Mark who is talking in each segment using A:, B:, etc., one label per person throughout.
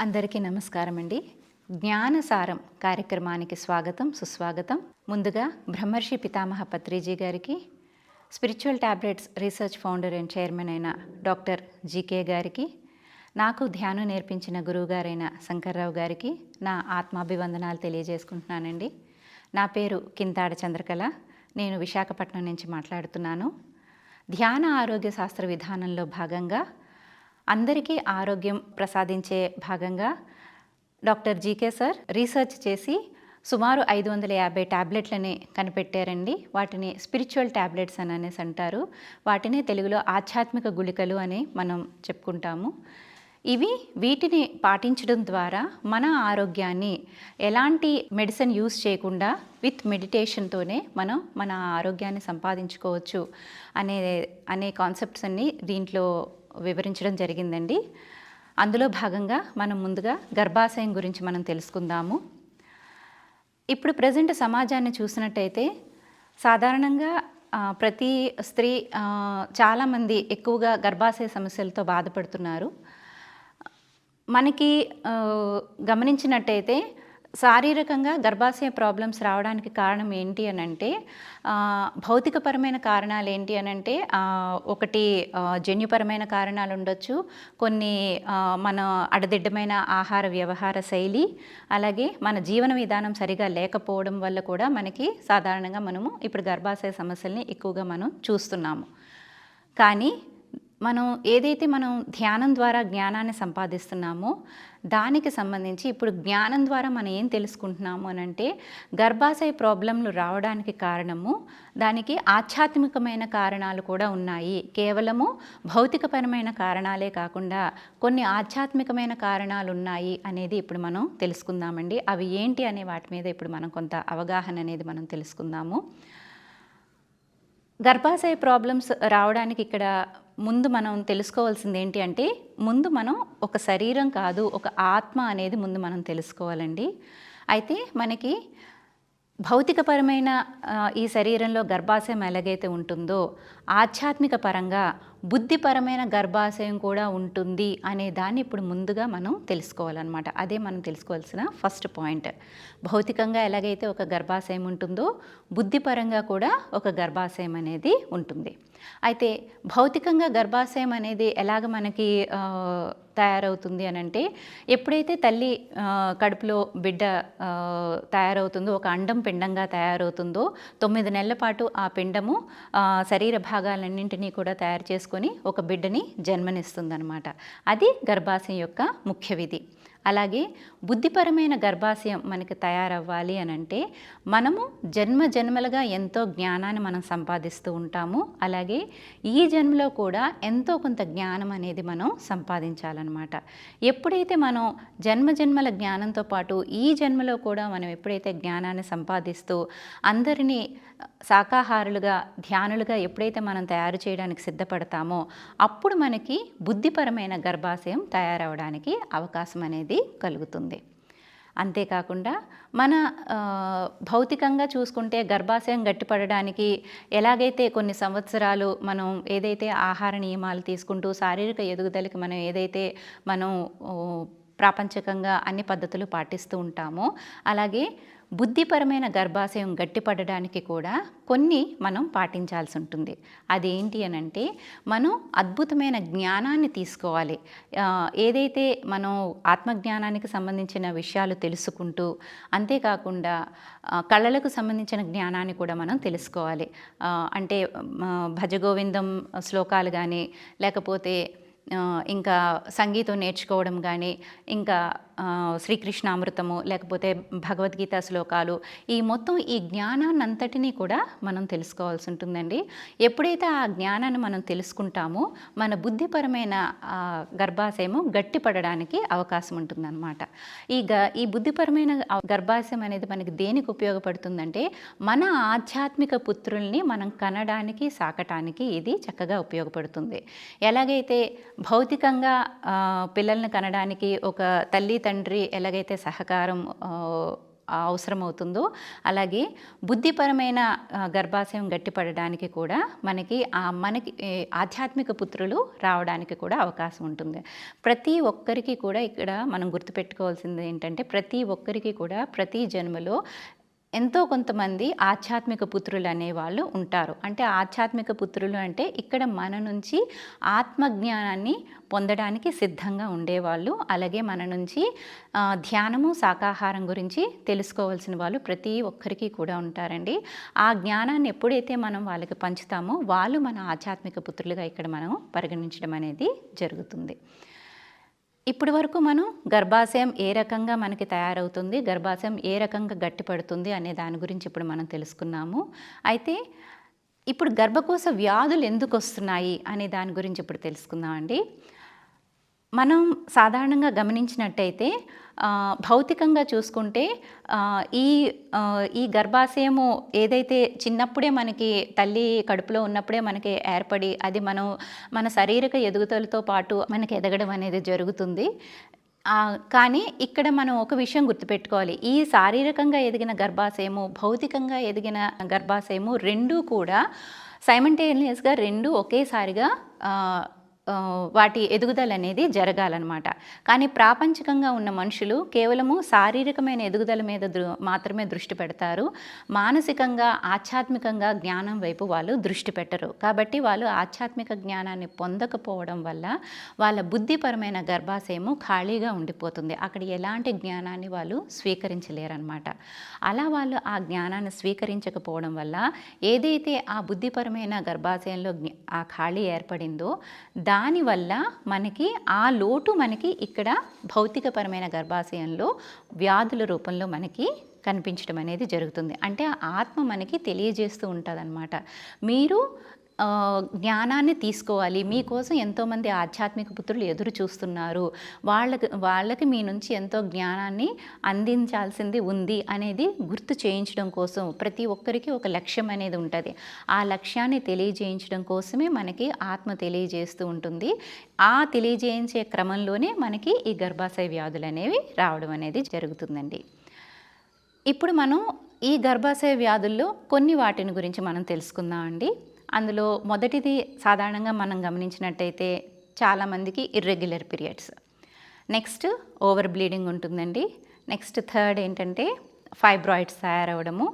A: అందరికీ నమస్కారం అండి. జ్ఞానసారం కార్యక్రమానికి స్వాగతం, సుస్వాగతం. ముందుగా బ్రహ్మర్షి పితామహ పత్రిజీ గారికి, spiritual tablets research founder and chairman అయిన డాక్టర్ జీకే గారికి, నాకు ధ్యానం నేర్పించిన గురువుగారైన శంకర్రావు గారికి నా ఆత్మాభివందనాలు తెలియజేసుకుంటున్నానండి. నా పేరు కింతాడ చంద్రకళ. నేను విశాఖపట్నం నుంచి మాట్లాడుతున్నాను. ధ్యాన ఆరోగ్య శాస్త్ర విధానంలో భాగంగా అందరికీ ఆరోగ్యం ప్రసాదించే భాగంగా డాక్టర్ జీకే సార్ రీసెర్చ్ చేసి సుమారు 550 టాబ్లెట్లని కనిపెట్టారండి. వాటిని స్పిరిచువల్ టాబ్లెట్స్ అని అనేసి అంటారు. వాటిని తెలుగులో ఆధ్యాత్మిక గుళికలు అని మనం చెప్పుకుంటాము. వీటిని పాటించడం ద్వారా మన ఆరోగ్యాన్ని ఎలాంటి మెడిసిన్ యూస్ చేయకుండా విత్ మెడిటేషన్తోనే మనం మన ఆరోగ్యాన్ని సంపాదించుకోవచ్చు అనే కాన్సెప్ట్స్ అన్ని దీంట్లో వివరించడం జరిగిందండి. అందులో భాగంగా మనం ముందుగా గర్భాశయం గురించి మనం తెలుసుకుందాము. ఇప్పుడు ప్రజెంట్ సమాజాన్ని చూసినట్టయితే సాధారణంగా ప్రతి స్త్రీ చాలామంది ఎక్కువగా గర్భాశయ సమస్యలతో బాధపడుతున్నారు. మనకి గమనించినట్టయితే శారీరకంగా గర్భాశయ ప్రాబ్లమ్స్ రావడానికి కారణం ఏంటి అని అంటే భౌతికపరమైన కారణాలు ఏంటి అని అంటే ఒకటి జన్యుపరమైన కారణాలు ఉండొచ్చు, కొన్ని మన అడదిడ్డమైన ఆహార వ్యవహార శైలి, అలాగే మన జీవన విధానం సరిగా లేకపోవడం వల్ల కూడా మనకి సాధారణంగా మనము ఇప్పుడు గర్భాశయ సమస్యల్ని ఎక్కువగా మనం చూస్తున్నాము. కానీ మనం ధ్యానం ద్వారా జ్ఞానాన్ని సంపాదిస్తున్నామో దానికి సంబంధించి ఇప్పుడు జ్ఞానం ద్వారా మనం ఏం తెలుసుకుంటున్నాము అని అంటే గర్భాశయ ప్రాబ్లంలు రావడానికి కారణము దానికి ఆధ్యాత్మికమైన కారణాలు కూడా ఉన్నాయి. కేవలము భౌతికపరమైన కారణాలే కాకుండా కొన్ని ఆధ్యాత్మికమైన కారణాలు ఉన్నాయి అనేది ఇప్పుడు మనం తెలుసుకుందామండి. అవి ఏంటి అనే వాటి మీద ఇప్పుడు మనం కొంత అవగాహన అనేది మనం తెలుసుకుందాము. గర్భాశయ ప్రాబ్లమ్స్ రావడానికి ఇక్కడ ముందు మనం తెలుసుకోవాల్సింది ఏంటి అంటే మనం ఒక శరీరం కాదు, ఒక ఆత్మ అనేది ముందు మనం తెలుసుకోవాలండి. అయితే మనకి భౌతికపరమైన ఈ శరీరంలో గర్భాశయం ఎలాగైతే ఉంటుందో ఆధ్యాత్మిక పరంగా బుద్ధిపరమైన గర్భాశయం కూడా ఉంటుంది అనే దాన్ని ఇప్పుడు ముందుగా మనం తెలుసుకోవాలన్నమాట. అదే మనం తెలుసుకోవాల్సిన ఫస్ట్ పాయింట్. భౌతికంగా ఎలాగైతే ఒక గర్భాశయం ఉంటుందో బుద్ధిపరంగా కూడా ఒక గర్భాశయం అనేది ఉంటుంది. అయితే భౌతికంగా గర్భాశయం అనేది ఎలాగ మనకి తయారవుతుంది అని అంటే ఎప్పుడైతే తల్లి కడుపులో బిడ్డ తయారవుతుందో, ఒక అండం పిండంగా తయారవుతుందో 9 నెలల పాటు ఆ పిండము శరీర భాగాలన్నింటినీ కూడా తయారు చేసుకొని ఒక బిడ్డని జన్మనిస్తుందన్నమాట. అది గర్భాశయం యొక్క ముఖ్య విధి. అలాగే బుద్ధిపరమైన గర్భాశయం మనకి తయారవ్వాలి అని అంటే మనము జన్మలుగా ఎంతో జ్ఞానాన్ని మనం సంపాదిస్తూ ఉంటాము. అలాగే ఈ జన్మలో కూడా ఎంతో కొంత జ్ఞానం అనేది మనం సంపాదించాలన్నమాట. ఎప్పుడైతే మనం జన్మల జ్ఞానంతో పాటు ఈ జన్మలో కూడా మనం ఎప్పుడైతే జ్ఞానాన్ని సంపాదిస్తూ అందరినీ శాకాహారులుగా ధ్యానులుగా ఎప్పుడైతే మనం తయారు చేయడానికి సిద్ధపడతామో అప్పుడు మనకి బుద్ధిపరమైన గర్భాశయం తయారవడానికి అవకాశం అనేది కలుగుతుంది. అంతేకాకుండా మన భౌతికంగా చూసుకుంటే గర్భాశయం గట్టిపడడానికి ఎలాగైతే కొన్ని సంవత్సరాలు మనం ఏదైతే ఆహార నియమాలు తీసుకుంటూ శారీరక ఎదుగుదలకి మనం ప్రాపంచికంగా అన్ని పద్ధతులు పాటిస్తూ ఉంటామో అలాగే బుద్ధిపరమైన గర్భాశయం గట్టిపడడానికి కూడా కొన్ని మనం పాటించాల్సి ఉంటుంది. అదేంటి అని అంటే మనం అద్భుతమైన జ్ఞానాన్ని తీసుకోవాలి. ఏదైతే మనం ఆత్మజ్ఞానానికి సంబంధించిన విషయాలు తెలుసుకుంటూ అంతేకాకుండా కళలకు సంబంధించిన జ్ఞానాన్ని కూడా మనం తెలుసుకోవాలి. అంటే భజగోవిందం శ్లోకాలు కానీ లేకపోతే ఇంకా సంగీతం నేర్చుకోవడం కానీ ఇంకా శ్రీకృష్ణామృతము లేకపోతే భగవద్గీత శ్లోకాలు ఈ జ్ఞానాన్ని అంతటినీ కూడా మనం తెలుసుకోవాల్సి ఉంటుందండి. ఎప్పుడైతే ఆ జ్ఞానాన్ని మనం తెలుసుకుంటామో మన బుద్ధిపరమైన గర్భాశయము గట్టిపడడానికి అవకాశం ఉంటుందన్నమాట. ఈ బుద్ధిపరమైన గర్భాశయం అనేది మనకి దేనికి ఉపయోగపడుతుందంటే మన ఆధ్యాత్మిక పుత్రుల్ని మనం కనడానికి సాకటానికి ఇది చక్కగా ఉపయోగపడుతుంది. ఎలాగైతే భౌతికంగా పిల్లల్ని కనడానికి ఒక తల్లి తండ్రి ఎలాగైతే సహకారం అవసరమవుతుందో, అలాగే బుద్ధిపరమైన గర్భాశయం గట్టిపడడానికి కూడా మనకి ఆధ్యాత్మిక పుత్రులు రావడానికి కూడా అవకాశం ఉంటుంది. ప్రతి ఒక్కరికి కూడా ఇక్కడ మనం గుర్తుపెట్టుకోవాల్సింది ఏంటంటే, ప్రతి ఒక్కరికి కూడా ప్రతి జన్మలో ఎంతో కొంతమంది ఆధ్యాత్మిక పుత్రులు అనేవాళ్ళు ఉంటారు. అంటే ఆధ్యాత్మిక పుత్రులు అంటే ఇక్కడ మన నుంచి ఆత్మజ్ఞానాన్ని పొందడానికి సిద్ధంగా ఉండేవాళ్ళు, అలాగే మన నుంచి ధ్యానము శాకాహారం గురించి తెలుసుకోవాల్సిన వాళ్ళు ప్రతి ఒక్కరికి కూడా ఉంటారండి. ఆ జ్ఞానాన్ని ఎప్పుడైతే మనం వాళ్ళకి పంచుతామో వాళ్ళు మన ఆధ్యాత్మిక పుత్రులుగా ఇక్కడ మనం పరిగణించడం అనేది జరుగుతుంది. ఇప్పటి వరకు మనం గర్భాశయం ఏ రకంగా మనకి తయారవుతుంది, గర్భాశయం ఏ రకంగా గట్టిపడుతుంది అనే దాని గురించి ఇప్పుడు మనం తెలుసుకున్నాము. అయితే ఇప్పుడు గర్భకోశ వ్యాధులు ఎందుకు వస్తున్నాయి అనే దాని గురించి ఇప్పుడు తెలుసుకుందామండి. మనం సాధారణంగా గమనించినట్టయితే భౌతికంగా చూసుకుంటే ఈ గర్భాశయము ఏదైతే చిన్నప్పుడే మనకి తల్లి కడుపులో ఉన్నప్పుడే మనకి ఏర్పడి అది మన శారీరక ఎదుగుదలతో పాటు మనకి ఎదగడం అనేది జరుగుతుంది. కానీ ఇక్కడ మనం ఒక విషయం గుర్తుపెట్టుకోవాలి. ఈ శారీరకంగా ఎదిగిన గర్భాశయము, భౌతికంగా ఎదిగిన గర్భాశయము రెండూ కూడా సైమల్టేనియస్గా రెండు ఒకేసారిగా వాటి ఎదుగుదల అనేది జరగాలన్నమాట. కానీ ప్రాపంచికంగా ఉన్న మనుషులు కేవలము శారీరకమైన ఎదుగుదల మీద మాత్రమే దృష్టి పెడతారు. మానసికంగా ఆధ్యాత్మికంగా జ్ఞానం వైపు వాళ్ళు దృష్టి పెట్టరు. కాబట్టి వాళ్ళు ఆధ్యాత్మిక జ్ఞానాన్ని పొందకపోవడం వల్ల వాళ్ళ బుద్ధిపరమైన గర్భాశయము ఖాళీగా ఉండిపోతుంది. అక్కడ ఎలాంటి జ్ఞానాన్ని వాళ్ళు స్వీకరించలేరన్నమాట. అలా వాళ్ళు ఆ జ్ఞానాన్ని స్వీకరించకపోవడం వల్ల ఏదైతే ఆ బుద్ధిపరమైన గర్భాశయంలో ఆ ఖాళీ ఏర్పడిందో దానివల్ల మనకి ఆ లోటు మనకి ఇక్కడ భౌతికపరమైన గర్భాశయంలో వ్యాధుల రూపంలో మనకి కనిపించడం అనేది జరుగుతుంది. అంటే ఆత్మ మనకి తెలియజేస్తూ ఉంటుందన్నమాట. మీరు జ్ఞానాన్ని తీసుకోవాలి, మీకోసం ఎంతోమంది ఆధ్యాత్మిక పుత్రులు ఎదురు చూస్తున్నారు, వాళ్ళకి మీ నుంచి ఎంతో జ్ఞానాన్ని అందించాల్సింది ఉంది అనేది గుర్తు చేయించడం కోసం ప్రతి ఒక్కరికి ఒక లక్ష్యం అనేది ఉంటుంది. ఆ లక్ష్యాన్ని తెలియజేయించడం కోసమే మనకి ఆత్మ తెలియజేస్తూ ఉంటుంది. ఆ తెలియజేయించే క్రమంలోనే మనకి ఈ గర్భాశయ వ్యాధులు అనేవి రావడం అనేది జరుగుతుందండి. ఇప్పుడు మనం ఈ గర్భాశయ వ్యాధుల్లో కొన్ని వాటిని గురించి మనం తెలుసుకుందామండి. అందులో మొదటిది సాధారణంగా మనం గమనించినట్టయితే చాలామందికి irregular periods, next over bleeding ఉంటుందండి, నెక్స్ట్ థర్డ్ ఏంటంటే ఫైబ్రాయిడ్స్ తయారవడము,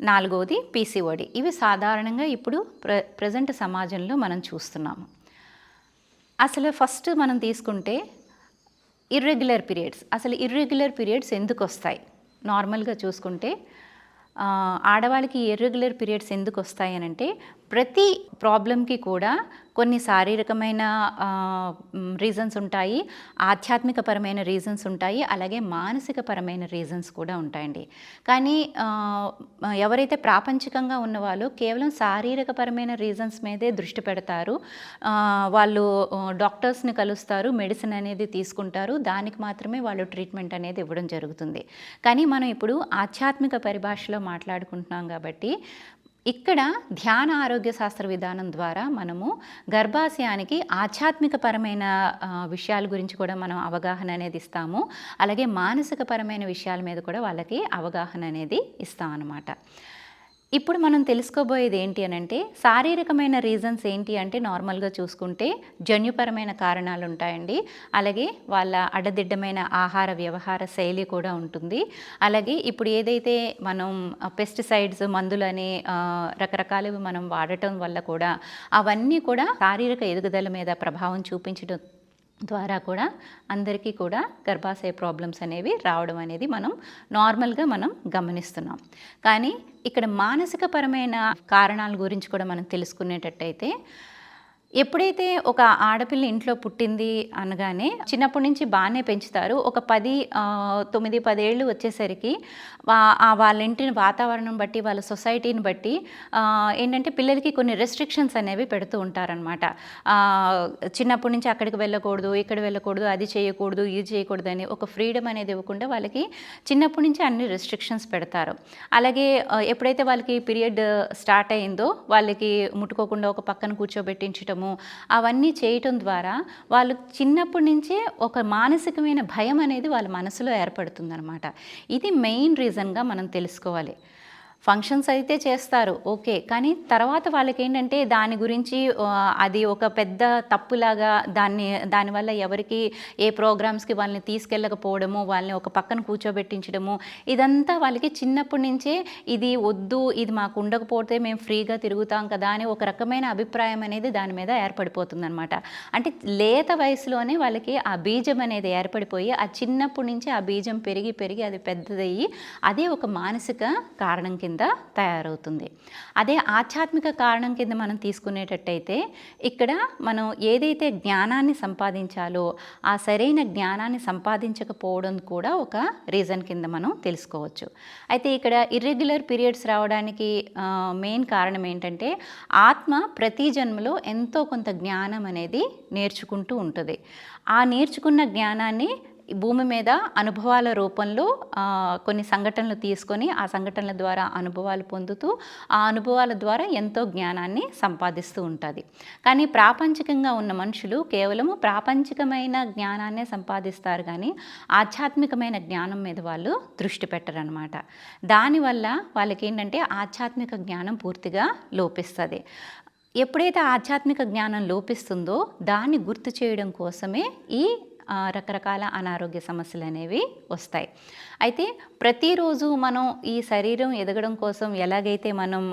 A: నాలుగవది పీసీఓడి. ఇవి సాధారణంగా ఇప్పుడు ప్రజెంట్ సమాజంలో మనం చూస్తున్నాము. అసలు ఫస్ట్ మనం తీసుకుంటే ఇర్రెగ్యులర్ పీరియడ్స్ ఎందుకు వస్తాయి? నార్మల్గా చూసుకుంటే ఆడవాళ్ళకి ఇర్రెగ్యులర్ పీరియడ్స్ ఎందుకు వస్తాయి అని అంటే, ప్రతి ప్రాబ్లంకి కూడా కొన్ని శారీరకమైన రీజన్స్ ఉంటాయి, ఆధ్యాత్మికపరమైన రీజన్స్ ఉంటాయి, అలాగే మానసికపరమైన రీజన్స్ కూడా ఉంటాయండి. కానీ ఎవరైతే ప్రాపంచికంగా ఉన్నవాళ్ళు కేవలం శారీరకపరమైన రీజన్స్ మీదే దృష్టి పెడతారు. వాళ్ళు డాక్టర్స్ని కలుస్తారు, మెడిసిన్ అనేది తీసుకుంటారు, దానికి మాత్రమే వాళ్ళు ట్రీట్మెంట్ అనేది ఇవ్వడం జరుగుతుంది. కానీ మనం ఇప్పుడు ఆధ్యాత్మిక పరిభాషలో మాట్లాడుకుంటున్నాం కాబట్టి ఇక్కడ ధ్యాన ఆరోగ్య శాస్త్ర విధానం ద్వారా మనము గర్భాశయానికి ఆధ్యాత్మికపరమైన విషయాల గురించి కూడా మనం అవగాహన అనేది ఇస్తాము, అలాగే మానసికపరమైన విషయాల మీద కూడా వాళ్ళకి అవగాహన అనేది ఇస్తాం అన్నమాట. ఇప్పుడు మనం తెలుసుకోబోయేది ఏంటి అని అంటే, శారీరకమైన రీజన్స్ ఏంటి అంటే నార్మల్గా చూసుకుంటే జన్యుపరమైన కారణాలు ఉంటాయండి, అలాగే వాళ్ళ అడ్డదిడ్డమైన ఆహార వ్యవహార శైలి కూడా ఉంటుంది. అలాగే ఇప్పుడు ఏదైతే మనం పెస్టిసైడ్స్ మందులని రకరకాలవి మనం వాడటం వల్ల కూడా అవన్నీ కూడా శారీరక ఎదుగుదల మీద ప్రభావం చూపించడం ద్వారా కూడా అందరికీ కూడా గర్భాశయ ప్రాబ్లమ్స్ అనేవి రావడం అనేది మనం నార్మల్గా మనం గమనిస్తున్నాం. కానీ ఇక్కడ మానసికపరమైన కారణాల గురించి కూడా మనం తెలుసుకునేటట్టయితే, ఎప్పుడైతే ఒక ఆడపిల్ల ఇంట్లో పుట్టింది అనగానే చిన్నప్పటి నుంచి బాగానే పెంచుతారు. ఒక 9-10 ఏళ్ళు వచ్చేసరికి వాళ్ళ ఇంటిని వాతావరణం బట్టి, వాళ్ళ సొసైటీని బట్టి ఏంటంటే పిల్లలకి కొన్ని రెస్ట్రిక్షన్స్ అనేవి పెడుతూ ఉంటారనమాట. చిన్నప్పటి నుంచి అక్కడికి వెళ్ళకూడదు, ఇక్కడ వెళ్ళకూడదు, అది చేయకూడదు, ఇది చేయకూడదు అని ఒక ఫ్రీడమ్ అనేది ఇవ్వకుండా వాళ్ళకి చిన్నప్పటి నుంచి అన్ని రెస్ట్రిక్షన్స్ పెడతారు. అలాగే ఎప్పుడైతే వాళ్ళకి పీరియడ్ స్టార్ట్ అయిందో వాళ్ళకి ముట్టుకోకుండా ఒక పక్కన కూర్చోబెట్టించడము, చేయడము, అవన్నీ చేయటం ద్వారా వాళ్ళు చిన్నప్పటి నుంచే ఒక మానసికమైన భయం అనేది వాళ్ళ మనసులో ఏర్పడుతుందనమాట. ఇది మెయిన్ రీజన్గా మనం తెలుసుకోవాలి. ఫంక్షన్స్ అయితే చేస్తారు ఓకే, కానీ తర్వాత వాళ్ళకేంటంటే దాని గురించి అది ఒక పెద్ద తప్పులాగా దానివల్ల ఎవరికి ఏ ప్రోగ్రామ్స్కి వాళ్ళని తీసుకెళ్ళకపోవడము, వాళ్ళని ఒక పక్కన కూర్చోబెట్టించడము, ఇదంతా వాళ్ళకి చిన్నప్పటి నుంచే ఇది వద్దు, ఇది మాకు ఉండకపోతే మేము ఫ్రీగా తిరుగుతాం కదా అని ఒక రకమైన అభిప్రాయం అనేది దాని మీద ఏర్పడిపోతుందన్నమాట. అంటే లేత వయసులోనే వాళ్ళకి ఆ బీజం అనేది ఏర్పడిపోయి ఆ చిన్నప్పటి నుంచి ఆ బీజం పెరిగి పెరిగి అది పెద్దదయ్యి అదే ఒక మానసిక కారణం కింద తయారవుతుంది. అదే ఆధ్యాత్మిక కారణం కింద మనం తీసుకునేటట్టయితే ఇక్కడ మనం ఏదైతే జ్ఞానాన్ని సంపాదించాలో ఆ సరైన జ్ఞానాన్ని సంపాదించకపోవడం కూడా ఒక రీజన్ కింద మనం తెలుసుకోవచ్చు. అయితే ఇక్కడ ఇర్రెగ్యులర్ పీరియడ్స్ రావడానికి మెయిన్ కారణం ఏంటంటే ఆత్మ ప్రతి జన్మలో ఎంతో కొంత జ్ఞానం అనేది నేర్చుకుంటూ ఉంటుంది. ఆ నేర్చుకున్న జ్ఞానాన్ని భూమి మీద అనుభవాల రూపంలో కొన్ని సంఘటనలు తీసుకొని ఆ సంఘటనల ద్వారా అనుభవాలు పొందుతూ ఆ అనుభవాల ద్వారా ఎంతో జ్ఞానాన్ని సంపాదిస్తూ ఉంటుంది. కానీ ప్రాపంచికంగా ఉన్న మనుషులు కేవలము ప్రాపంచికమైన జ్ఞానాన్నే సంపాదిస్తారు, కానీ ఆధ్యాత్మికమైన జ్ఞానం మీద వాళ్ళు దృష్టి పెట్టరనమాట. దానివల్ల వాళ్ళకి ఏంటంటే ఆధ్యాత్మిక జ్ఞానం పూర్తిగా లోపిస్తుంది. ఎప్పుడైతే ఆధ్యాత్మిక జ్ఞానం లోపిస్తుందో దాన్ని గుర్తు చేయడం కోసమే ఈ రకరకాల అనారోగ్య సమస్యలు అనేవి వస్తాయి. అయితే ప్రతిరోజు మనం ఈ శరీరం ఎదగడం కోసం ఎలాగైతే మనం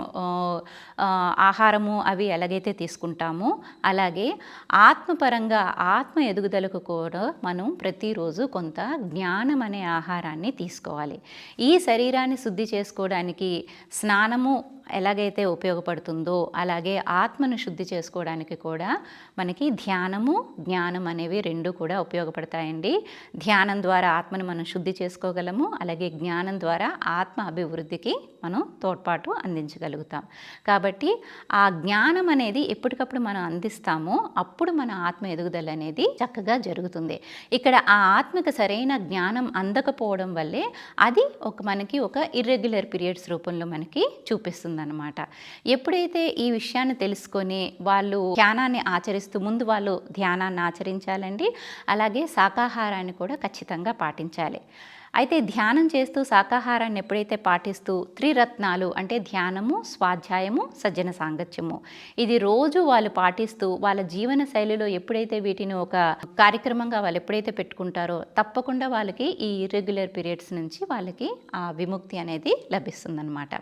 A: ఆహారము అవి ఎలాగైతే తీసుకుంటామో అలాగే ఆత్మపరంగా ఆత్మ ఎదుగుదలకు కూడా మనం ప్రతిరోజు కొంత జ్ఞానం అనే ఆహారాన్ని తీసుకోవాలి. ఈ శరీరాన్ని శుద్ధి చేసుకోవడానికి స్నానము ఎలాగైతే ఉపయోగపడుతుందో అలాగే ఆత్మను శుద్ధి చేసుకోవడానికి కూడా మనకి ధ్యానము జ్ఞానం అనేవి రెండు కూడా ఉపయోగపడతాయండి. ధ్యానం ద్వారా ఆత్మను మనం శుద్ధి చేసుకోగలము, అలాగే జ్ఞానం ద్వారా ఆత్మ అభివృద్ధికి మనం తోడ్పాటు అందించగలుగుతాం. కాబట్టి ఆ జ్ఞానం అనేది ఎప్పటికప్పుడు మనం అందిస్తామో అప్పుడు మన ఆత్మ ఎదుగుదల అనేది చక్కగా జరుగుతుంది. ఇక్కడ ఆ ఆత్మకు సరైన జ్ఞానం అందకపోవడం వల్లే అది మనకి ఒక ఇర్రెగ్యులర్ పీరియడ్స్ రూపంలో మనకి చూపిస్తుంది అన్నమాట. ఎప్పుడైతే ఈ విషయాన్ని తెలుసుకొని వాళ్ళు ధ్యానాన్ని ఆచరిస్తూ ముందు వాళ్ళు ధ్యానాన్ని ఆచరించాలండి, అలాగే శాకాహారాన్ని కూడా ఖచ్చితంగా పాటించాలి. అయితే ధ్యానం చేస్తూ శాకాహారాన్ని ఎప్పుడైతే పాటిస్తూ త్రిరత్నాలు అంటే ధ్యానము, స్వాధ్యాయము, సజ్జన సాంగత్యము ఇది రోజు వాళ్ళు పాటిస్తూ వాళ్ళ జీవన శైలిలో ఎప్పుడైతే వీటిని ఒక కార్యక్రమంగా వాళ్ళు ఎప్పుడైతే పెట్టుకుంటారో తప్పకుండా వాళ్ళకి ఈ ఇర్రెగ్యులర్ పీరియడ్స్ నుంచి వాళ్ళకి ఆ విముక్తి అనేది లభిస్తుందన్నమాట.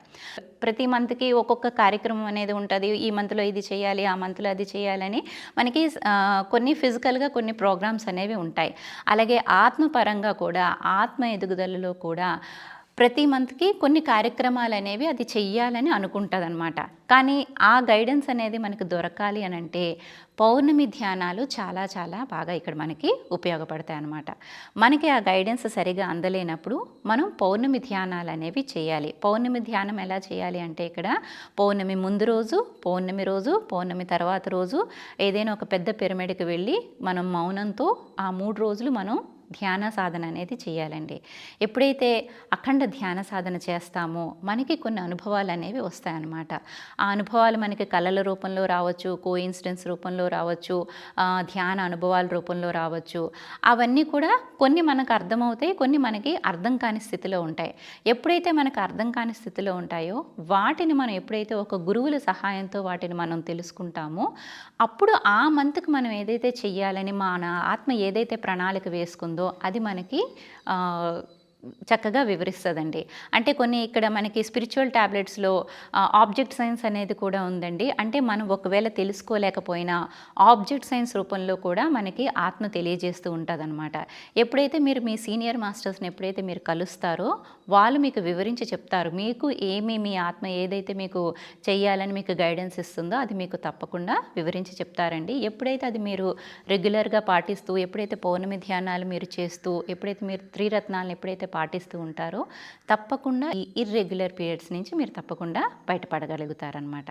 A: ప్రతి మంత్కి ఒక్కొక్క కార్యక్రమం అనేది ఉంటుంది. ఈ మంత్లో ఇది చేయాలి, ఆ మంత్లో అది చేయాలని మనకి కొన్ని ఫిజికల్గా కొన్ని ప్రోగ్రామ్స్ అనేవి ఉంటాయి. అలాగే ఆత్మపరంగా కూడా ఆత్మ ఎదుగుదలలో కూడా ప్రతి మంత్కి కొన్ని కార్యక్రమాలు అనేవి అది చెయ్యాలని అనుకుంటుంది అనమాట. కానీ ఆ గైడెన్స్ అనేది మనకు దొరకాలి అని అంటే పౌర్ణమి ధ్యానాలు చాలా చాలా బాగా ఇక్కడ మనకి ఉపయోగపడతాయి అన్నమాట. మనకి ఆ గైడెన్స్ సరిగా అందలేనప్పుడు మనం పౌర్ణమి ధ్యానాలు అనేవి చేయాలి. పౌర్ణమి ధ్యానం ఎలా చేయాలి అంటే ఇక్కడ పౌర్ణమి ముందు రోజు, పౌర్ణమి రోజు, పౌర్ణమి తర్వాత రోజు ఏదైనా ఒక పెద్ద పిరమిడ్కి వెళ్ళి మనం మౌనంతో ఆ 3 రోజులు మనం ధ్యాన సాధన అనేది చేయాలండి. ఎప్పుడైతే అఖండ ధ్యాన సాధన చేస్తామో మనకి కొన్ని అనుభవాలు అనేవి వస్తాయన్నమాట. ఆ అనుభవాలు మనకి కళల రూపంలో రావచ్చు, కోఇన్సిడెన్స్ రూపంలో రావచ్చు, ధ్యాన అనుభవాల రూపంలో రావచ్చు. అవన్నీ కూడా కొన్ని మనకు అర్థమవుతాయి, కొన్ని మనకి అర్థం కాని స్థితిలో ఉంటాయి. ఎప్పుడైతే మనకు అర్థం కాని స్థితిలో ఉంటాయో వాటిని మనం ఎప్పుడైతే ఒక గురువుల సహాయంతో వాటిని మనం తెలుసుకుంటామో అప్పుడు ఆ మంత్కి మనం ఏదైతే చెయ్యాలని మన ఆత్మ ఏదైతే ప్రణాళిక వేసుకుందో అది మనకి చక్కగా వివరిస్తుందండి. అంటే కొన్ని ఇక్కడ మనకి స్పిరిచువల్ ట్యాబ్లెట్స్లో ఆబ్జెక్ట్ సైన్స్ అనేది కూడా ఉందండి. అంటే మనం ఒకవేళ తెలుసుకోలేకపోయినా ఆబ్జెక్ట్ సైన్స్ రూపంలో కూడా మనకి ఆత్మ తెలియజేస్తూ ఉంటుంది అనమాట. ఎప్పుడైతే మీరు మీ సీనియర్ మాస్టర్స్ని ఎప్పుడైతే మీరు కలుస్తారో వాళ్ళు మీకు వివరించి చెప్తారు. మీకు మీ ఆత్మ ఏదైతే మీకు చెయ్యాలని మీకు గైడెన్స్ ఇస్తుందో అది మీకు తప్పకుండా వివరించి చెప్తారండి. ఎప్పుడైతే అది మీరు రెగ్యులర్గా పాటిస్తూ, ఎప్పుడైతే పౌర్ణమి ధ్యానాలు మీరు చేస్తూ, ఎప్పుడైతే మీరు త్రిరత్నాలను ఎప్పుడైతే పాటిస్తూ ఉంటారో తప్పకుండా ఈ ఇర్రెగ్యులర్ పీరియడ్స్ నుంచి మీరు తప్పకుండా బయటపడగలుగుతారనమాట.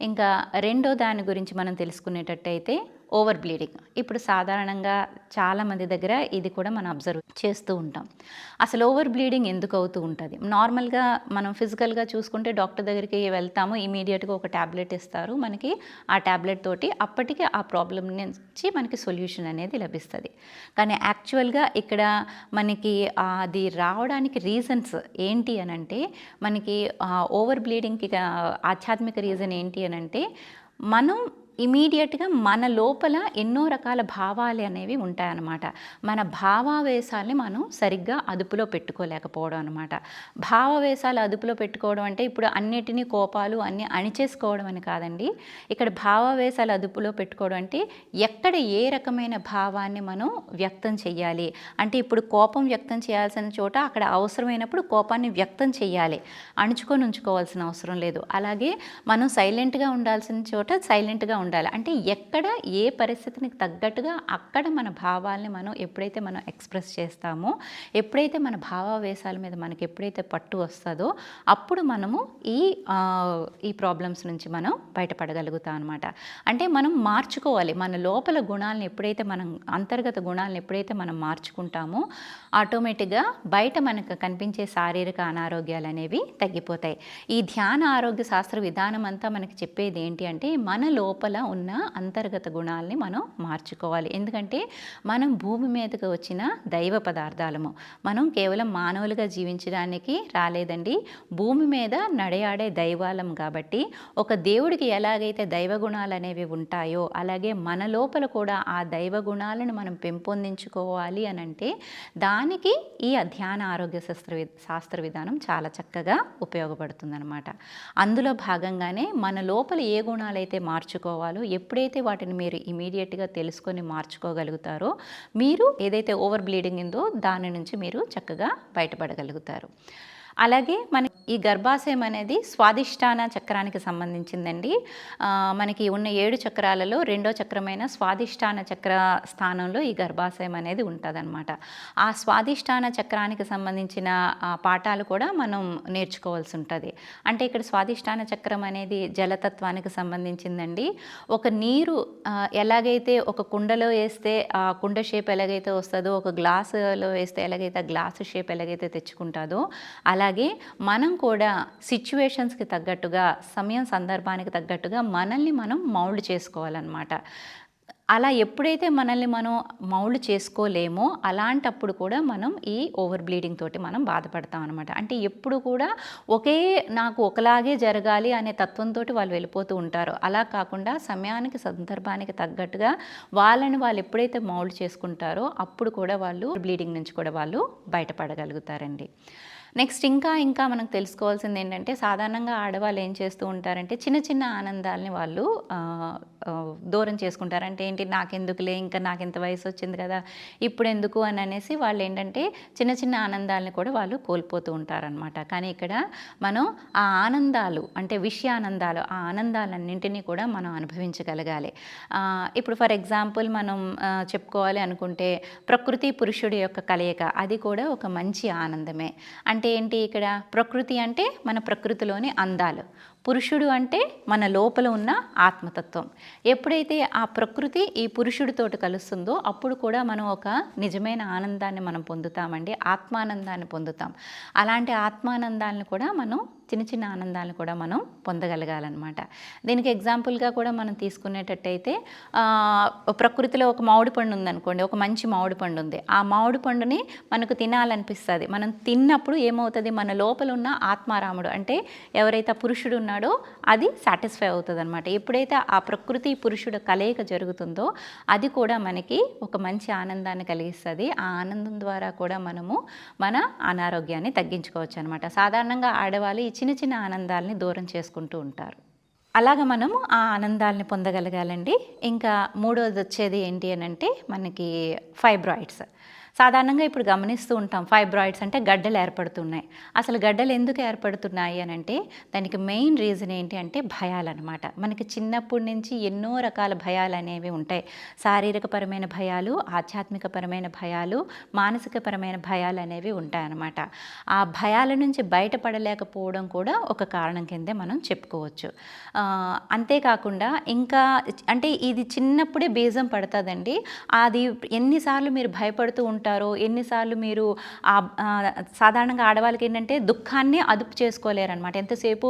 A: ఇంకా రెండో దాని గురించి మనం తెలుసుకునేటట్టయితే ఓవర్ బ్లీడింగ్. ఇప్పుడు సాధారణంగా చాలామంది దగ్గర ఇది కూడా మనం అబ్జర్వ్ చేస్తూ ఉంటాం. అసలు ఓవర్ బ్లీడింగ్ ఎందుకు అవుతూ ఉంటుంది? నార్మల్గా మనం ఫిజికల్గా చూసుకుంటే డాక్టర్ దగ్గరికి వెళ్తాము, ఇమీడియట్గా ఒక ట్యాబ్లెట్ ఇస్తారు మనకి. ఆ ట్యాబ్లెట్ తోటి అప్పటికే ఆ ప్రాబ్లం నుంచి మనకి సొల్యూషన్ అనేది లభిస్తుంది. కానీ యాక్చువల్గా ఇక్కడ మనకి అది రావడానికి రీజన్స్ ఏంటి అని అంటే, మనకి ఓవర్ బ్లీడింగ్కి ఆధ్యాత్మిక రీజన్ ఏంటి అని అంటే, మనం ఇమీడియట్గా మన లోపల ఎన్నో రకాల భావాలు అనేవి ఉంటాయన్నమాట. మన భావావేశాలని మనం సరిగ్గా అదుపులో పెట్టుకోలేకపోవడం అనమాట. భావావేశాలు అదుపులో పెట్టుకోవడం అంటే ఇప్పుడు అన్నిటినీ కోపాలు అన్నీ అణిచేసుకోవడం అని కాదండి. ఇక్కడ భావావేశాలు అదుపులో పెట్టుకోవడం అంటే ఎక్కడ ఏ రకమైన భావాన్ని మనం వ్యక్తం చెయ్యాలి అంటే, ఇప్పుడు కోపం వ్యక్తం చేయాల్సిన చోట అక్కడ అవసరమైనప్పుడు కోపాన్ని వ్యక్తం చేయాలి, అణుచుకొని ఉంచుకోవాల్సిన అవసరం లేదు. అలాగే మనం సైలెంట్గా ఉండాల్సిన చోట సైలెంట్గా ఉండాలి. అంటే ఎక్కడ ఏ పరిస్థితికి తగ్గట్టుగా అక్కడ మన భావాల్ని మనం ఎప్పుడైతే మనం ఎక్స్ప్రెస్ చేస్తామో, ఎప్పుడైతే మన భావావేశాల మీద మనకి ఎప్పుడైతే పట్టు వస్తుందో అప్పుడు మనము ఈ ప్రాబ్లమ్స్ నుంచి మనం బయటపడగలుగుతాం అనమాట. అంటే మనం మార్చుకోవాలి మన లోపల గుణాలను. ఎప్పుడైతే మనం అంతర్గత గుణాలను ఎప్పుడైతే మనం మార్చుకుంటామో ఆటోమేటిక్గా బయట మనకు కనిపించే శారీరక అనారోగ్యాలు అనేవి తగ్గిపోతాయి. ఈ ధ్యాన ఆరోగ్య శాస్త్ర విధానం అంతా మనకి చెప్పేది ఏంటి అంటే, మన లోపల ఉన్న అంతర్గత గుణాలని మనం మార్చుకోవాలి. ఎందుకంటే మనం భూమి మీదకి వచ్చిన దైవ పదార్థాలము. మనం కేవలం మానవులుగా జీవించడానికి రాలేదండి, భూమి మీద నడయాడే దైవాలం. కాబట్టి ఒక దేవుడికి ఎలాగైతే దైవ గుణాలు అనేవి ఉంటాయో అలాగే మన లోపల కూడా ఆ దైవ గుణాలను మనం పెంపొందించుకోవాలి అని అంటే దానికి ఈ ధ్యాన ఆరోగ్య శాస్త్ర విధానం చాలా చక్కగా ఉపయోగపడుతుందన్నమాట. అందులో భాగంగానే మన లోపల ఏ గుణాలైతే మార్చుకోవాలో ఎప్పుడైతే వాటిని మీరు ఇమీడియట్గా తెలుసుకొని మార్చుకోగలుగుతారో మీరు ఏదైతే ఓవర్ బ్లీడింగ్ ఉందో దాని నుంచి మీరు చక్కగా బయటపడగలుగుతారు. అలాగే మన ఈ గర్భాశయం అనేది స్వాదిష్టాన చక్రానికి సంబంధించిందండి. మనకి ఉన్న 7 చక్రాలలో 2వ చక్రమైన స్వాదిష్టాన చక్ర స్థానంలో ఈ గర్భాశయం అనేది ఉంటుందన్నమాట. ఆ స్వాదిష్టాన చక్రానికి సంబంధించిన పాఠాలు కూడా మనం నేర్చుకోవాల్సి ఉంటుంది. అంటే ఇక్కడ స్వాదిష్టాన చక్రం అనేది జలతత్వానికి సంబంధించిందండి. ఒక నీరు ఎలాగైతే ఒక కుండలో వేస్తే ఆ కుండ షేప్ ఎలాగైతే వస్తుందో, ఒక గ్లాసులో వేస్తే ఎలాగైతే ఆ గ్లాసు షేప్ ఎలాగైతే తెచ్చుకుంటుందో, అలాగే మనం కూడా సిచ్యువేషన్స్కి తగ్గట్టుగా సమయం సందర్భానికి తగ్గట్టుగా మనల్ని మనం మౌల్డ్ చేసుకోవాలన్నమాట. అలా ఎప్పుడైతే మనల్ని మనం మౌల్డ్ చేసుకోలేమో అలాంటప్పుడు కూడా మనం ఈ ఓవర్ బ్లీడింగ్ తోటి మనం బాధపడతాం అనమాట. అంటే ఎప్పుడు కూడా నాకు ఒకలాగే జరగాలి అనే తత్వంతో వాళ్ళు వెళ్ళిపోతూ ఉంటారు. అలా కాకుండా సమయానికి సందర్భానికి తగ్గట్టుగా వాళ్ళని వాళ్ళు ఎప్పుడైతే మౌల్డ్ చేసుకుంటారో అప్పుడు కూడా వాళ్ళు బ్లీడింగ్ నుంచి కూడా వాళ్ళు బయటపడగలుగుతారండి. నెక్స్ట్ ఇంకా మనకు తెలుసుకోవాల్సింది ఏంటంటే, సాధారణంగా ఆడవాళ్ళు ఏం చేస్తూ ఉంటారంటే చిన్న చిన్న ఆనందాలని వాళ్ళు దూరం చేసుకుంటారు. అంటే ఏంటి, నాకెందుకులే, ఇంకా నాకు ఇంత వయసు వచ్చింది కదా ఇప్పుడు ఎందుకు అని అనేసి వాళ్ళు ఏంటంటే చిన్న చిన్న ఆనందాలని కూడా వాళ్ళు కోల్పోతూ ఉంటారనమాట. కానీ ఇక్కడ మనం ఆ ఆనందాలు అంటే విషయానందాలు, ఆ ఆనందాలన్నింటినీ కూడా మనం అనుభవించగలగాలి. ఇప్పుడు ఫర్ ఎగ్జాంపుల్ మనం చెప్పుకోవాలి అనుకుంటే ప్రకృతి పురుషుడి యొక్క కలయిక, అది కూడా ఒక మంచి ఆనందమే. అంటే ఏంటి, ఇక్కడ ప్రకృతి అంటే మన ప్రకృతిలోని అందాలు, పురుషుడు అంటే మన లోపల ఉన్న ఆత్మతత్వం. ఎప్పుడైతే ఆ ప్రకృతి ఈ పురుషుడితోటి కలుస్తుందో అప్పుడు కూడా మనం ఒక నిజమైన ఆనందాన్ని మనం పొందుతామండి, ఆత్మానందాన్ని పొందుతాం. అలాంటి ఆత్మానందాలను కూడా మనం చిన్న చిన్న ఆనందాలను కూడా మనం పొందగలగాలన్నమాట. దీనికి ఎగ్జాంపుల్గా కూడా మనం తీసుకునేటట్టయితే ప్రకృతిలో ఒక మామిడి పండు ఉందనుకోండి, ఒక మంచి మామిడి పండు ఉంది. ఆ మామిడి పండుని మనకు తినాలనిపిస్తుంది. మనం తిన్నప్పుడు ఏమవుతుంది, మన లోపల ఉన్న ఆత్మారాముడు అంటే ఎవరైతే పురుషుడు ఉన్నాడో అది సాటిస్ఫై అవుతుంది అనమాట. ఎప్పుడైతే ఆ ప్రకృతి పురుషుడు కలయిక జరుగుతుందో అది కూడా మనకి ఒక మంచి ఆనందాన్ని కలిగిస్తుంది. ఆ ఆనందం ద్వారా కూడా మనము మన అనారోగ్యాన్ని తగ్గించుకోవచ్చు అనమాట. సాధారణంగా ఆడవాళ్ళు ఈ చిన్న చిన్న ఆనందాలని దూరం చేసుకుంటూ ఉంటారు. అలాగ మనము ఆ ఆనందాలని పొందగలగాలండి. ఇంకా మూడోది వచ్చేది ఏంటి అని అంటే మనకి ఫైబ్రాయిడ్స్. సాధారణంగా ఇప్పుడు గమనిస్తూ ఉంటాం ఫైబ్రాయిడ్స్ అంటే గడ్డలు ఏర్పడుతున్నాయి. అసలు గడ్డలు ఎందుకు ఏర్పడుతున్నాయి అనంటే దానికి మెయిన్ రీజన్ ఏంటి అంటే భయాలనమాట. మనకి చిన్నప్పటి నుంచి ఎన్నో రకాల భయాలనేవి ఉంటాయి. శారీరకపరమైన భయాలు, ఆధ్యాత్మికపరమైన భయాలు, మానసికపరమైన భయాలనేవి ఉంటాయన్నమాట. ఆ భయాల నుంచి బయటపడలేకపోవడం కూడా ఒక కారణం కిందే మనం చెప్పుకోవచ్చు. అంతేకాకుండా ఇంకా అంటే ఇది చిన్నప్పుడే బీజం పడతదండి. అది ఎన్నిసార్లు మీరు భయపడుతూ ఉంటారో, ఎన్నిసార్లు మీరు సాధారణంగా ఆడవాళ్ళకి ఏంటంటే దుఃఖాన్ని అదుపు చేసుకోలేరనమాట. ఎంతసేపు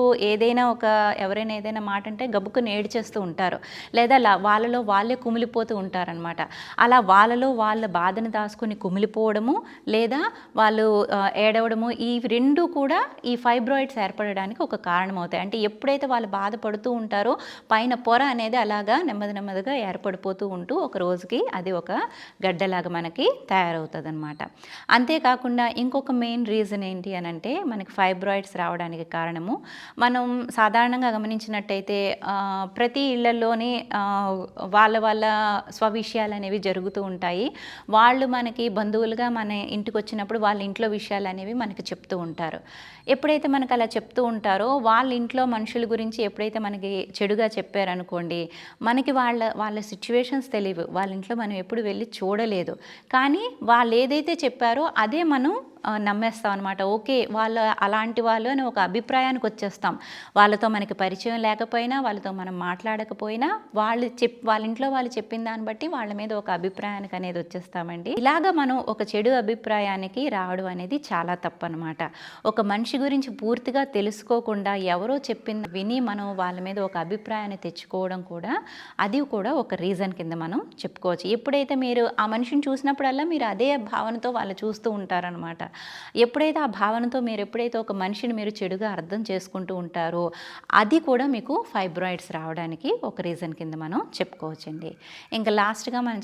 A: ఎవరైనా ఏదైనా మాట అంటే గబుక్కుని ఏడ్చేస్తూ ఉంటారు, లేదా వాళ్ళలో వాళ్ళే కుమిలిపోతూ ఉంటారనమాట. అలా వాళ్ళలో వాళ్ళ బాధను దాచుకొని కుమిలిపోవడము, లేదా వాళ్ళు ఏడవడము, ఈ రెండు కూడా ఈ ఫైబ్రాయిడ్స్ ఏర్పడడానికి ఒక కారణం అవుతాయి. అంటే ఎప్పుడైతే వాళ్ళు బాధపడుతూ ఉంటారో పైన పొర అనేది అలాగా నెమ్మదిగా ఏర్పడిపోతూ ఉంటూ ఒక రోజుకి అది ఒక గడ్డలాగా మనకి తయారవుతుంది అనమాట. అంతేకాకుండా ఇంకొక మెయిన్ రీజన్ ఏంటి అని అంటే మనకి ఫైబ్రాయిడ్స్ రావడానికి కారణము, మనం సాధారణంగా గమనించినట్టయితే ప్రతి ఇళ్లలోని వాళ్ళ స్వవిషయాలు అనేవి జరుగుతూ ఉంటాయి. వాళ్ళు మనకి బంధువులుగా మన ఇంటికి వచ్చినప్పుడు వాళ్ళ ఇంట్లో విషయాలు అనేవి మనకి చెప్తూ ఉంటారు. ఎప్పుడైతే మనకు అలా చెప్తూ ఉంటారో వాళ్ళ ఇంట్లో మనుషుల గురించి ఎప్పుడైతే మనకి చెడుగా చెప్పారనుకోండి, మనకి వాళ్ళ సిచ్యువేషన్స్ తెలియవు, వాళ్ళ ఇంట్లో మనం ఎప్పుడు వెళ్ళి చూడలేదు, కానీ వాళ్ళు ఏదైతే చెప్పారో అదే మనం నమ్మేస్తాం అనమాట. ఓకే, వాళ్ళు అలాంటి వాళ్ళు అని ఒక అభిప్రాయానికి వచ్చేస్తాం. వాళ్ళతో మనకి పరిచయం లేకపోయినా, వాళ్ళతో మనం మాట్లాడకపోయినా వాళ్ళ ఇంట్లో వాళ్ళు చెప్పిన దాన్ని బట్టి వాళ్ళ మీద ఒక అభిప్రాయానికి అనేది వచ్చేస్తామండి. ఇలాగా మనం ఒక చెడు అభిప్రాయానికి రావడం అనేది చాలా తప్పు అనమాట. ఒక మనిషి గురించి పూర్తిగా తెలుసుకోకుండా ఎవరో చెప్పింది విని మనం వాళ్ళ మీద ఒక అభిప్రాయాన్ని తెచ్చుకోవడం కూడా, అది కూడా ఒక రీజన్ కింద మనం చెప్పుకోవచ్చు. ఎప్పుడైతే మీరు ఆ మనిషిని చూసినప్పుడల్లా మీరు అదే భావనతో వాళ్ళు చూస్తూ ఉంటారనమాట. ఎప్పుడైతే ఆ భావనతో ఎప్పుడైతే ఒక మనిషిని మీరు చెడుగా అర్థం చేసుకుంటూ ఉంటారో అది కూడా మీకు ఫైబ్రాయిడ్స్ రావడానికి ఒక రీజన్ కింద మనం చెప్పుకోవచ్చండి. ఇంకా లాస్ట్గా మనం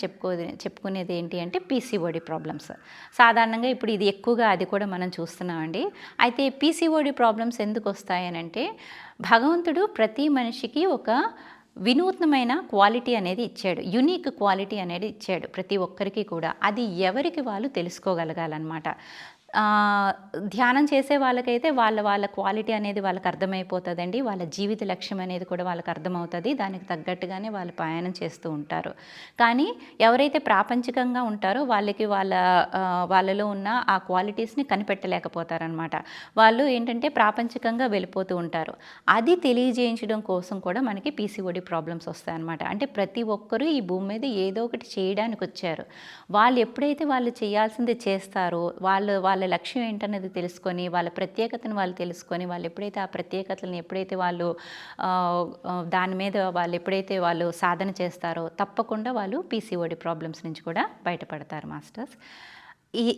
A: చెప్పుకునేది ఏంటి అంటే పీసీఓడి ప్రాబ్లమ్స్. సాధారణంగా ఇప్పుడు ఇది ఎక్కువగా అది కూడా మనం చూస్తున్నామండి. అయితే పీసీఓడి ప్రాబ్లమ్స్ ఎందుకు వస్తాయనంటే భగవంతుడు ప్రతి మనిషికి ఒక వినూత్నమైన క్వాలిటీ అనేది ఇచ్చాడు, యునీక్ క్వాలిటీ అనేది ఇచ్చాడు ప్రతి ఒక్కరికి కూడా. అది ఎవరికి వాళ్ళు తెలుసుకోగలగాలన్నమాట. ధ్యానం చేసే వాళ్ళకైతే వాళ్ళ క్వాలిటీ అనేది వాళ్ళకి అర్థమైపోతుందండి. వాళ్ళ జీవిత లక్ష్యం అనేది కూడా వాళ్ళకి అర్థమవుతుంది. దానికి తగ్గట్టుగానే వాళ్ళు ప్రయాణం చేస్తూ ఉంటారు. కానీ ఎవరైతే ప్రాపంచికంగా ఉంటారో వాళ్ళకి వాళ్ళలో ఉన్న ఆ క్వాలిటీస్ని కనిపెట్టలేకపోతారనమాట. వాళ్ళు ఏంటంటే ప్రాపంచికంగా వెళ్ళిపోతూ ఉంటారు. అది తెలియజేయించడం కోసం కూడా మనకి పీసీఓడి ప్రాబ్లమ్స్ వస్తాయన్నమాట. అంటే ప్రతి ఒక్కరూ ఈ భూమి మీద ఏదో ఒకటి చేయడానికి వచ్చారు. వాళ్ళు ఎప్పుడైతే వాళ్ళు చేయాల్సింది చేస్తారో, వాళ్ళ లక్ష్యం ఏంటనేది తెలుసుకొని, వాళ్ళ ప్రత్యేకతను వాళ్ళు తెలుసుకొని, వాళ్ళు ఎప్పుడైతే ఆ ప్రత్యేకతలను వాళ్ళు దాని మీద ఎప్పుడైతే వాళ్ళు సాధన చేస్తారో తప్పకుండా వాళ్ళు పీసీఓడి ప్రాబ్లమ్స్ నుంచి కూడా బయటపడతారు మాస్టర్స్.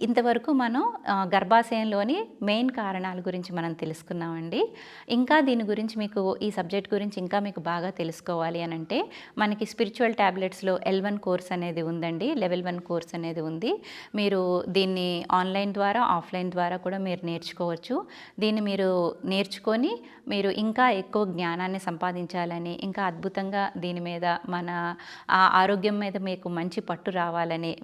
A: ఇంతవరకు మనం గర్భాశయంలోని మెయిన్ కారణాల గురించి మనం తెలుసుకున్నామండి. ఇంకా దీని గురించి ఈ సబ్జెక్ట్ గురించి ఇంకా మీకు బాగా తెలుసుకోవాలి అని అంటే మనకి స్పిరిచువల్ ట్యాబ్లెట్స్లో L1 కోర్స్ అనేది ఉందండి, లెవెల్ 1 కోర్స్ అనేది ఉంది. మీరు దీన్ని ఆన్లైన్ ద్వారా ఆఫ్లైన్ ద్వారా కూడా మీరు నేర్చుకోవచ్చు. దీన్ని మీరు నేర్చుకొని మీరు ఇంకా ఎక్కువ జ్ఞానాన్ని సంపాదించాలని, ఇంకా అద్భుతంగా దీని మీద మన ఆరోగ్యం మీద మీకు మంచి పట్టు రావాలని,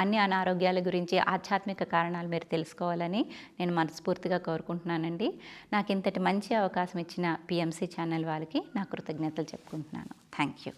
A: అన్ని అనారోగ్యాల గురించి ఆధ్యాత్మిక కారణాలు మీరు తెలుసుకోవాలని నేను మనస్ఫూర్తిగా కోరుకుంటున్నానండి. నాకు ఇంతటి మంచి అవకాశం ఇచ్చిన PMC ఛానల్ వాళ్ళకి నా కృతజ్ఞతలు చెప్పుకుంటున్నాను. Thank you.